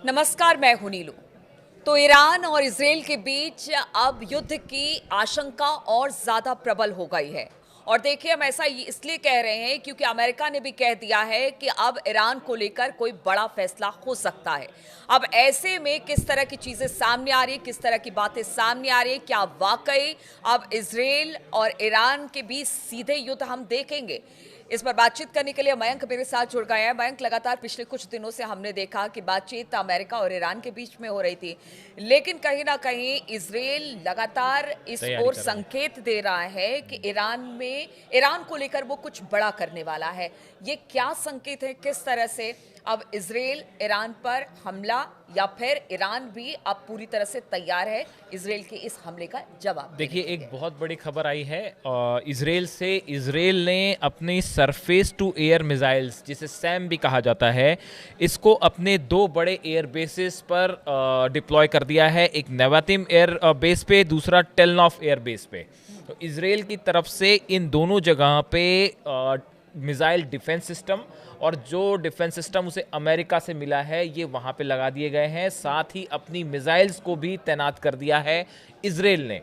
नमस्कार, मैं हूं नीलू। तो ईरान और इजरायल के बीच अब युद्ध की आशंका और ज्यादा प्रबल हो गई है। और देखिए, हम ऐसा इसलिए कह रहे हैं क्योंकि अमेरिका ने भी कह दिया है कि अब ईरान को लेकर कोई बड़ा फैसला हो सकता है। अब ऐसे में किस तरह की चीजें सामने आ रही है, किस तरह की बातें सामने आ रही है, क्या वाकई अब इजरायल और ईरान के बीच सीधे युद्ध हम देखेंगे? इस पर बातचीत करने के लिए मयंक मेरे साथ जुड़ गए हैं। मयंक, लगातार पिछले कुछ दिनों से हमने देखा कि बातचीत अमेरिका और ईरान के बीच में हो रही थी, लेकिन कहीं ना कहीं इजरायल लगातार इस तैयारी ओर कर रहा है। संकेत दे रहा है कि ईरान को लेकर वो कुछ बड़ा करने वाला है। ये क्या संकेत है? किस तरह से अब इजरायल ईरान पर हमला, या फिर ईरान भी अब पूरी तरह से तैयार है इजरायल के इस हमले का जवाब देने देखिए, के एक लिए? बहुत बड़ी खबर आई है इसराइल से। इसराइल ने अपनी सरफेस टू एयर मिसाइल्स, जिसे सैम भी कहा जाता है, इसको अपने दो बड़े एयर बेसिस पर डिप्लॉय कर दिया है। एक नेवातिम एयर बेस पे, दूसरा टेलनॉफ एयर बेस पे। तो इसराइल की तरफ से इन दोनों जगह पे मिसाइल डिफेंस सिस्टम, और जो डिफेंस सिस्टम उसे अमेरिका से मिला है, ये वहाँ पे लगा दिए गए हैं। साथ ही अपनी मिसाइल्स को भी तैनात कर दिया है इसराइल ने।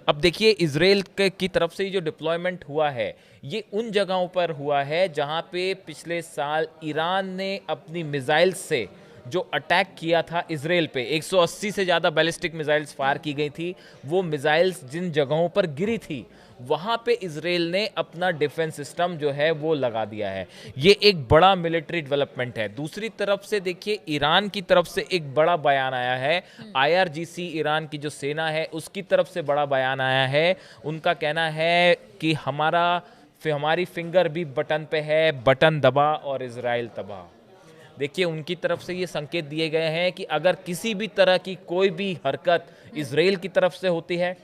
अब देखिए, इसराइल की तरफ से जो डिप्लॉयमेंट हुआ है, ये उन जगहों पर हुआ है जहाँ पे पिछले साल ईरान ने अपनी मिसाइल्स से जो अटैक किया था इसराइल पे, 180 से ज़्यादा बैलिस्टिक मिसाइल्स फायर की गई थी। वो मिसाइल्स जिन जगहों पर गिरी थी, वहाँ पे इसराइल ने अपना डिफेंस सिस्टम जो है वो लगा दिया है। ये एक बड़ा मिलिट्री डेवलपमेंट है। दूसरी तरफ से देखिए, ईरान की तरफ से एक बड़ा बयान आया है। आईआरजीसी, ईरान की जो सेना है, उसकी तरफ से बड़ा बयान आया है। उनका कहना है कि हमारी फिंगर भी बटन पे है, बटन दबा और इजराइल तबाह। देखिए, उनकी तरफ से ये संकेत दिए गए हैं कि अगर किसी भी तरह की कोई भी हरकत इसराइल की तरफ से होती है,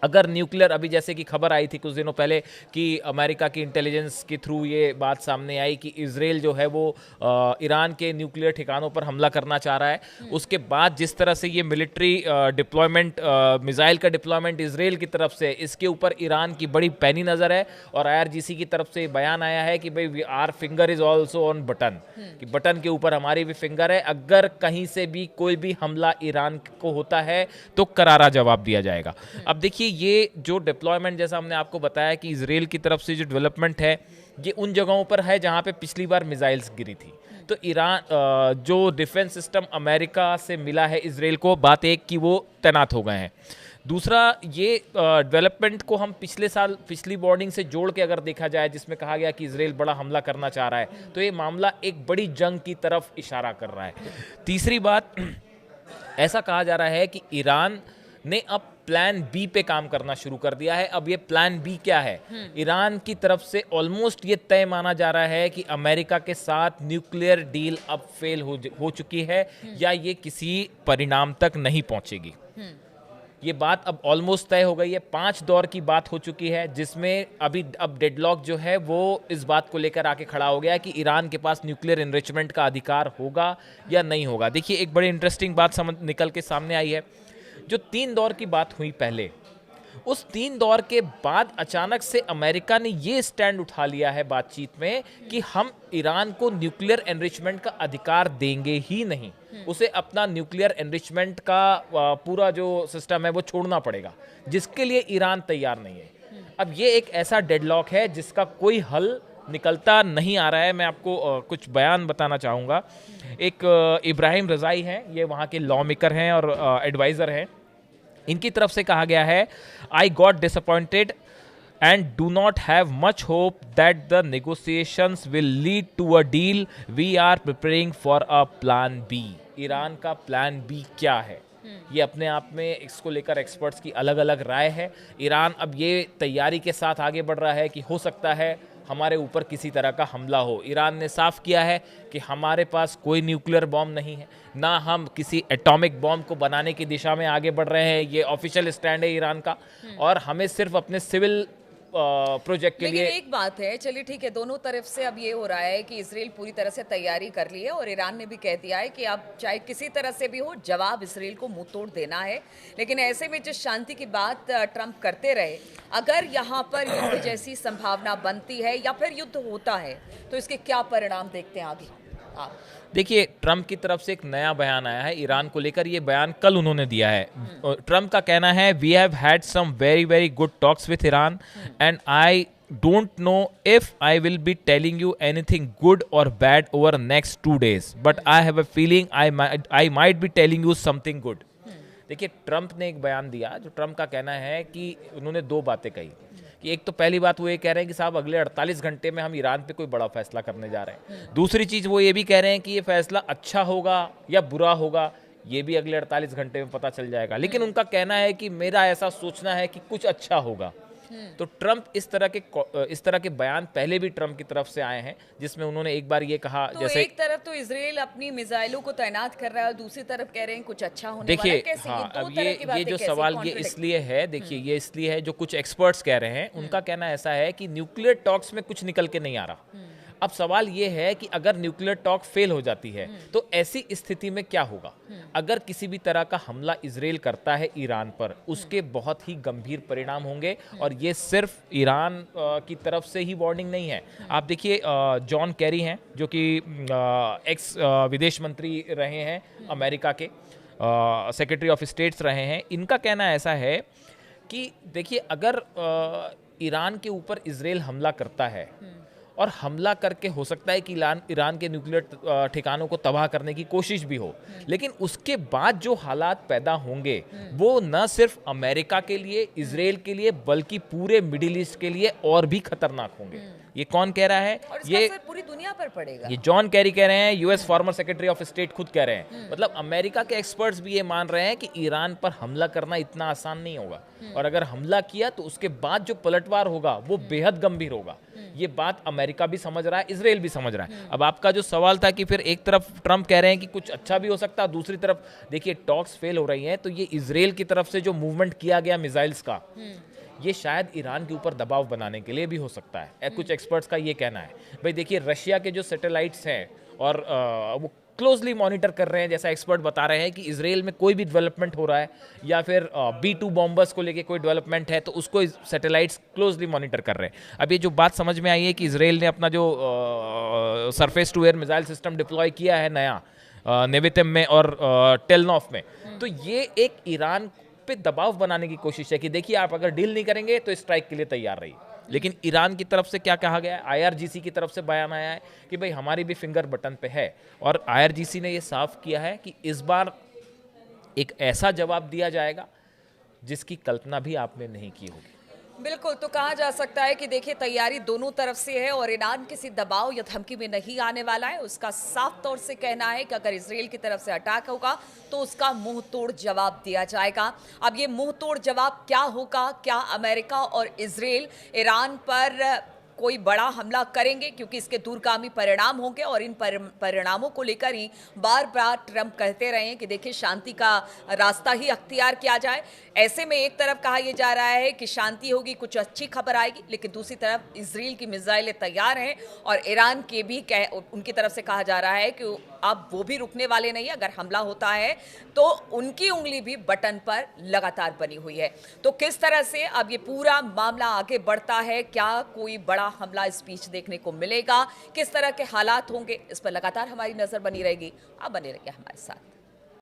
अगर न्यूक्लियर, अभी जैसे कि खबर आई थी कुछ दिनों पहले कि अमेरिका की इंटेलिजेंस के थ्रू ये बात सामने आई कि इसराइल जो है वो ईरान के न्यूक्लियर ठिकानों पर हमला करना चाह रहा है। उसके बाद जिस तरह से ये मिलिट्री डिप्लॉयमेंट, मिसाइल का डिप्लॉयमेंट इसराइल की तरफ से, इसके ऊपर ईरान की बड़ी पैनी नज़र है। और आईआरजीसी की तरफ से बयान आया है कि भाई, our finger is also on button, कि बटन के ऊपर हमारी भी फिंगर है। अगर कहीं से भी कोई भी हमला ईरान को होता है तो करारा जवाब दिया जाएगा। अब देखिए, ये जो डिप्लॉयमेंट, जैसा हमने आपको बताया कि इसराइल की तरफ से जो डेवलपमेंट है, ये उन जगहों पर है जहां पे पिछली बार मिसाइल्स गिरी थी। तो ईरान जो डिफेंस सिस्टम अमेरिका से मिला है इसराइल को, बात एक कि वो तैनात हो गए हैं। दूसरा, ये डेवलपमेंट को हम पिछले साल पिछली वार्निंग से जोड़ के अगर देखा जाए, जिसमें कहा गया कि इसराइल बड़ा हमला करना चाह रहा है, तो ये मामला एक बड़ी जंग की तरफ इशारा कर रहा है। तीसरी बात, ऐसा कहा जा रहा है कि ईरान ने अब प्लान बी पे काम करना शुरू कर दिया है। अब ये प्लान बी क्या है? ईरान की तरफ से ऑलमोस्ट ये तय माना जा रहा है कि अमेरिका के साथ न्यूक्लियर डील अब फेल हो चुकी है, या ये किसी परिणाम तक नहीं पहुंचेगी। ये बात अब ऑलमोस्ट तय हो गई है। 5 दौर की बात हो चुकी है, जिसमें अब डेडलॉक जो है वो इस बात को लेकर आके खड़ा हो गया है कि ईरान के पास न्यूक्लियर एनरिचमेंट का अधिकार होगा या नहीं होगा। देखिए, एक बड़ी इंटरेस्टिंग बात समझ निकल के सामने आई है। जो 3 दौर की बात हुई पहले, उस 3 दौर के बाद अचानक से अमेरिका ने ये स्टैंड उठा लिया है बातचीत में कि हम ईरान को न्यूक्लियर एनरिचमेंट का अधिकार देंगे ही नहीं। उसे अपना न्यूक्लियर एनरिचमेंट का पूरा जो सिस्टम है वो छोड़ना पड़ेगा, जिसके लिए ईरान तैयार नहीं है। अब ये एक ऐसा डेडलॉक है जिसका कोई हल निकलता नहीं आ रहा है। मैं आपको कुछ बयान बताना चाहूँगा। एक इब्राहिम रज़ाई हैं, ये वहाँ के लॉ मेकर हैं और एडवाइज़र हैं। इनकी तरफ से कहा गया है, I got disappointed and do not have much hope that the negotiations will lead to a deal. We are preparing for a plan B. Iran का प्लान बी क्या है? ये अपने आप में इसको लेकर एक्सपर्ट्स की अलग अलग राय है। ईरान अब ये तैयारी के साथ आगे बढ़ रहा है कि हो सकता है हमारे ऊपर किसी तरह का हमला हो। ईरान ने साफ किया है कि हमारे पास कोई न्यूक्लियर बॉम्ब नहीं है, ना हम किसी एटॉमिक बॉम्ब को बनाने की दिशा में आगे बढ़ रहे हैं। ये ऑफिशियल स्टैंड है ईरान का, और हमें सिर्फ अपने सिविल प्रोजेक्ट के लेकिन लिए। एक बात है, चलिए ठीक है, दोनों तरफ से अब ये हो रहा है कि इसराइल पूरी तरह से तैयारी कर ली है और ईरान ने भी कह दिया है कि अब चाहे किसी तरह से भी हो, जवाब इसराइल को मुंह तोड़ देना है। लेकिन ऐसे में जिस शांति की बात ट्रंप करते रहे, अगर यहाँ पर युद्ध जैसी संभावना बनती है या फिर युद्ध होता है, तो इसके क्या परिणाम देखते हैं आगे? हाँ। देखिए, ट्रंप की तरफ से एक नया बयान आया है ईरान को लेकर। ये बयान कल उन्होंने दिया है। और ट्रंप का कहना है, we have had some very very good talks with Iran and I don't know if I will be telling you anything good और bad over next 2 days, but I have a feeling I might be telling you something good. देखिए, Trump ने एक बयान दिया, जो Trump का कहना है कि उन्होंने दो बातें कही कि एक तो पहली बात वो ये कह रहे हैं कि साहब अगले 48 घंटे में हम ईरान पे कोई बड़ा फैसला करने जा रहे हैं। दूसरी चीज़ वो ये भी कह रहे हैं कि ये फैसला अच्छा होगा या बुरा होगा, ये भी अगले 48 घंटे में पता चल जाएगा। लेकिन उनका कहना है कि मेरा ऐसा सोचना है कि कुछ अच्छा होगा। तो ट्रंप इस तरह के बयान पहले भी ट्रंप की तरफ से आए हैं, जिसमें उन्होंने एक बार ये कहा, तो जैसे एक तरफ तो इजराइल अपनी मिसाइलों को तैनात कर रहा है और दूसरी तरफ कह रहे हैं कुछ अच्छा होने वाला देखिए, है। कैसे हाँ, ये दो अब तरह की ये बातें जो कैसे सवाल ये contradict? इसलिए है, देखिए ये इसलिए है, जो कुछ एक्सपर्ट्स कह रहे हैं उनका कहना ऐसा है कि न्यूक्लियर टॉक्स में कुछ निकल के नहीं आ रहा। अब सवाल ये है कि अगर न्यूक्लियर टॉक फेल हो जाती है तो ऐसी स्थिति में क्या होगा। अगर किसी भी तरह का हमला इजराइल करता है ईरान पर, उसके बहुत ही गंभीर परिणाम होंगे। और ये सिर्फ ईरान की तरफ से ही वार्निंग नहीं है। आप देखिए, जॉन कैरी हैं, जो कि एक्स विदेश मंत्री रहे हैं अमेरिका के, सेक्रेटरी ऑफ स्टेट्स रहे हैं। इनका कहना ऐसा है कि देखिए, अगर ईरान के ऊपर इजराइल हमला करता है और हमला करके हो सकता है कि ईरान के न्यूक्लियर ठिकानों को तबाह करने की कोशिश भी हो, लेकिन उसके बाद जो हालात पैदा होंगे वो न सिर्फ अमेरिका के लिए, इजराइल के लिए, बल्कि पूरे मिडिल ईस्ट के लिए और भी खतरनाक होंगे। ये कौन कह रहा है? और इसका असर पूरी दुनिया पर पड़ेगा। ये जॉन कैरी कह रहे हैं, US former secretary of state खुद कह रहे हैं। मतलब अमेरिका के एक्सपर्ट्स भी ये मान रहे हैं कि ईरान पर हमला करना इतना आसान नहीं होगा, और अगर हमला किया तो उसके बाद जो पलटवार होगा वो बेहद गंभीर होगा। ये बात अमेरिका भी समझ रहा है, इजराइल भी समझ रहा है। अब आपका जो सवाल था कि फिर एक तरफ ट्रंप कह रहे हैं कि कुछ अच्छा भी हो सकता है, दूसरी तरफ देखिए टॉक्स फेल हो रही हैं, तो ये इजराइल की तरफ से जो मूवमेंट किया गया मिसाइल्स का, ये शायद ईरान के ऊपर दबाव बनाने के लिए भी हो सकता है। कुछ एक्सपर्ट्स का ये कहना है। भाई देखिए, रशिया के जो सैटेलाइट्स हैं और वो क्लोजली मॉनिटर कर रहे हैं, जैसा एक्सपर्ट बता रहे हैं कि इजराइल में कोई भी डेवलपमेंट हो रहा है या फिर B-2 बॉम्बर्स को लेके कोई डेवलपमेंट है तो उसको सैटेलाइट्स क्लोजली मॉनिटर कर रहे हैं। अब ये जो बात समझ में आई है कि इजराइल ने अपना जो surface to air missile system deploy किया है नया नेवितिम में और टेलनॉफ में, तो ये एक ईरान पे दबाव बनाने की कोशिश है कि देखिए, आप अगर डील नहीं करेंगे तो स्ट्राइक के लिए तैयार रहिए। लेकिन ईरान की तरफ से क्या कहा गया है? IRGC की तरफ से बयान आया है कि भाई हमारी भी फिंगर बटन पे है, और IRGC ने ये साफ किया है कि इस बार एक ऐसा जवाब दिया जाएगा जिसकी कल्पना भी आपने नहीं की होगी। बिल्कुल, तो कहा जा सकता है कि देखिए तैयारी दोनों तरफ से है और ईरान किसी दबाव या धमकी में नहीं आने वाला है। उसका साफ तौर से कहना है कि अगर इजराइल की तरफ से अटैक होगा तो उसका मुंह तोड़ जवाब दिया जाएगा। अब ये मुंह तोड़ जवाब क्या होगा? क्या अमेरिका और इजराइल ईरान पर कोई बड़ा हमला करेंगे? क्योंकि इसके दूरगामी परिणाम होंगे और इन परिणामों को लेकर ही बार बार ट्रंप कहते रहे हैं कि देखिए शांति का रास्ता ही अख्तियार किया जाए। ऐसे में एक तरफ कहा यह जा रहा है कि शांति होगी, कुछ अच्छी खबर आएगी, लेकिन दूसरी तरफ इजराइल की मिसाइलें तैयार हैं और ईरान के भी उनकी तरफ से कहा जा रहा है कि अब वो भी रुकने वाले नहीं है। अगर हमला होता है तो उनकी उंगली भी बटन पर लगातार बनी हुई है। तो किस तरह से अब ये पूरा मामला आगे बढ़ता है, क्या कोई बड़ा हमला इस बीच देखने को मिलेगा, किस तरह के हालात होंगे, इस पर लगातार हमारी नजर बनी रहेगी। आप बने रहिए हमारे साथ।